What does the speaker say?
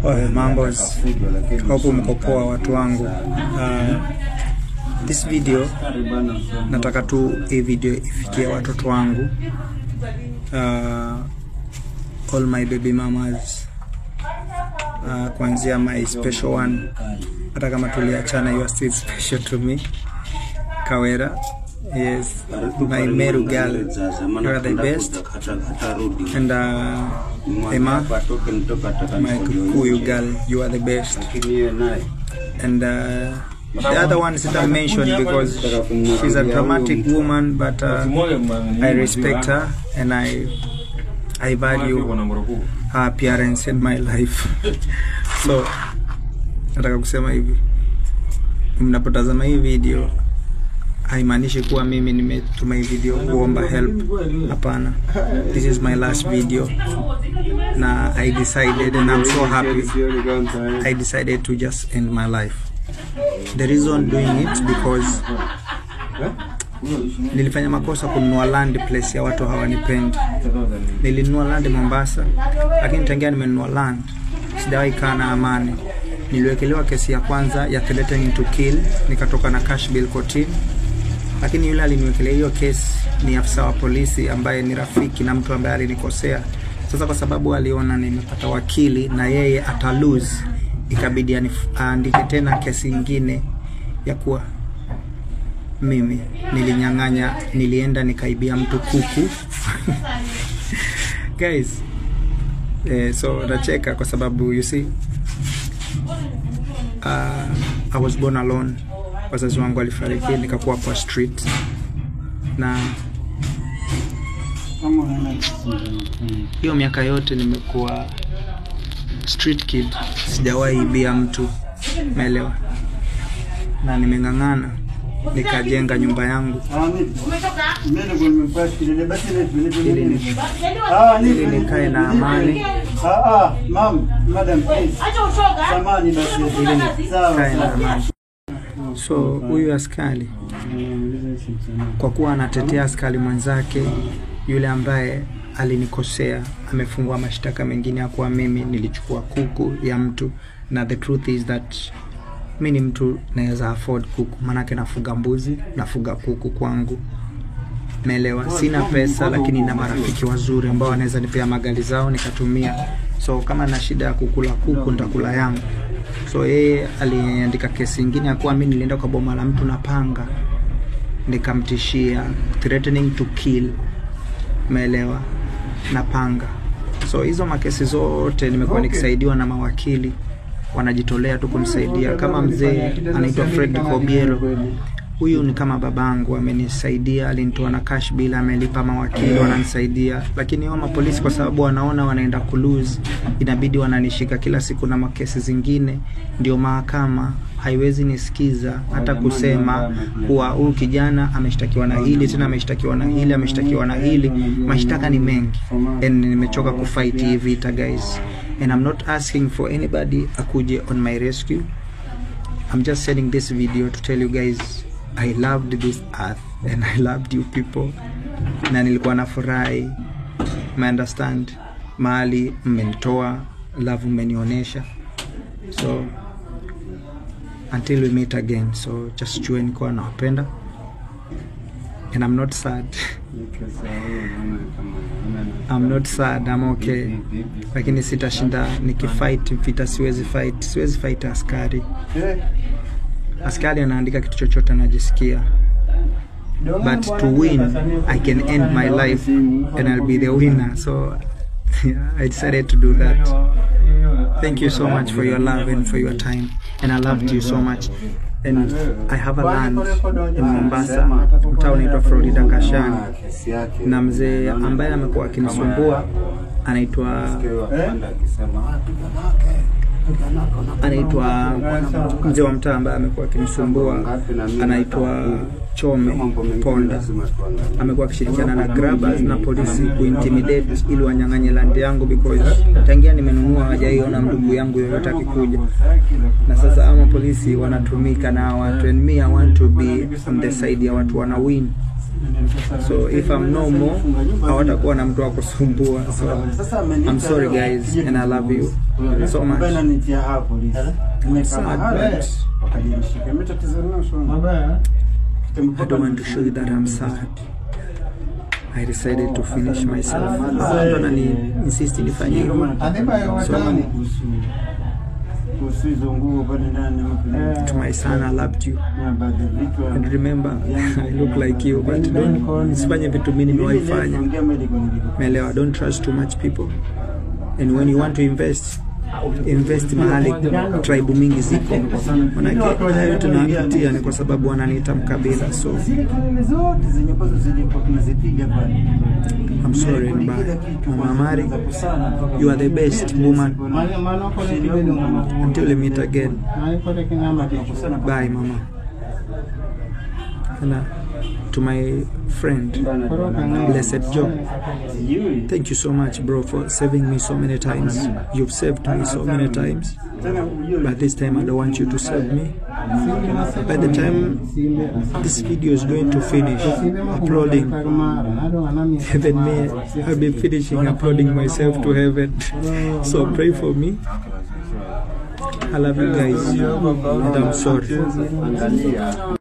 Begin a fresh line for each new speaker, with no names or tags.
Mambos, hope mko poa watu wangu. This video nataka tu hii video ifikie watoto wangu, all my baby mamas, kuanzia my special one, hata kama tuliachana, you are still special to me. Kawera, yes, my Meru girl, you are the best. And Emma, my Kikuyu girl, you are the best. And the other ones that I mentioned, because she's a dramatic woman, but I respect her and I value her appearance in my life. So nataka kusema hivi, mnapotazama hii video haimaanishi kuwa mimi nimetuma hii video kuomba help. Hapana, this is my last video. Na I decided, and I'm so happy, I decided to just end my life. The reason doing it because nilifanya makosa kununua land place ya watu hawanipendi. Nilinunua land Mombasa, lakini tangia nimenunua land sijawahi kaa na amani. Niliwekelewa kesi ya kwanza ya threatening to kill, nikatoka na cash bill kotini. Lakini yule aliniwekelea hiyo kesi ni afisa wa polisi ambaye ni rafiki na mtu ambaye alinikosea. Sasa kwa sababu aliona nimepata wakili na yeye ata lose, ikabidi aandike tena kesi nyingine ya kuwa mimi nilinyang'anya, nilienda nikaibia mtu kuku. Guys, so nacheka kwa sababu you see, I was born alone. Wazazi wangu walifariki, nikakuwa kwa street, na hiyo miaka yote nimekuwa street kid, sijawahi ibia mtu, umeelewa? Na nimeng'ang'ana nikajenga nyumba yangu ili nikae na amani, So huyu askari, kwa kuwa anatetea askari mwenzake yule ambaye alinikosea, amefungua mashtaka mengine ya kuwa mimi nilichukua kuku ya mtu. Na the truth is that mimi ni mtu naweza afford kuku, manake nafuga mbuzi, nafuga kuku kwangu, umeelewa? Sina pesa, lakini na marafiki wazuri ambao wanaweza nipea magari zao nikatumia. So kama na shida ya kukula kuku, nitakula yangu. So yeye aliandika kesi nyingine ya kuwa mimi nilienda kwa boma la mtu na panga, nikamtishia threatening to kill, umeelewa, na panga. So hizo makesi zote nimekuwa nikisaidiwa na mawakili, wanajitolea tu kunisaidia. Kama mzee anaitwa Fred Kobiero, huyu ni kama babangu, amenisaidia, alinitoa na cash bill, amelipa mawakili, wananisaidia. Lakini hao mapolisi kwa sababu wanaona wanaenda kulose, inabidi wananishika kila siku na makesi zingine. Ndio mahakama haiwezi nisikiza hata kusema kuwa huyu kijana ameshtakiwa na hili, tena ameshtakiwa na hili, ameshtakiwa na hili. Mashtaka ni mengi, and nimechoka kufight hii vita, guys. And I'm not asking for anybody akuje on my rescue. I'm just sending this video to tell you guys I loved this earth and I loved you people. Na nilikuwa nafurahi, I understand, mahali mmenitoa, love mmenionyesha. So until we meet again, so just join kwa nawapenda. And I'm not sad. I'm not sad, I'm okay. Lakini sitashinda nikifight vita, siwezi fight askari. Askari anaandika kitu chochote anajisikia. But to win, I can end my life and I'll be the winner. So I decided to do that. Thank you so much for your love and for your time. And I loved you so much. And I have a land in Mombasa, mtaa unaitwa Florida Kashani. Na mzee ambaye amekuwa akinisumbua anaitwa mzee wa mtaa ambaye amekuwa akinisumbua anaitwa Chome Ponda amekuwa akishirikiana na grabbers na polisi kuintimidate ili wanyang'anye land yangu, because tangia nimenunua hajaiona ndugu yangu yoyote akikuja, na sasa ama polisi wanatumika na watu, and me I want to be on the side ya watu wana win. So if I'm no more, hawatakuwa na mtu wa kusumbua. So I'm sorry guys, and I love you so much. Sad, but I don't want to show you that I'm sad. I decided to finish myself. I'm gonna insist nifanye hivyo. To my son, I loved you, and remember I look like you, but don't sifanye vitu mimi nimewaifanya. Melewa, don't trust too much people, and when you want to invest mahali tribe mingi ziko, manake hayo tunapitia ni kwa sababu wananiita mkabila. So I'm sorry, Mama Mari, you are the best woman. Until we meet again. Bye, Mama. And to my friend Blessed Joe, thank you so much, bro, for saving me so many times. You've saved me so many times, but this time I don't want you to save me. By the time this video is going to finish uploading, even me, I'll be finishing uploading myself to heaven. So pray for me. I love you guys, and I'm sorry.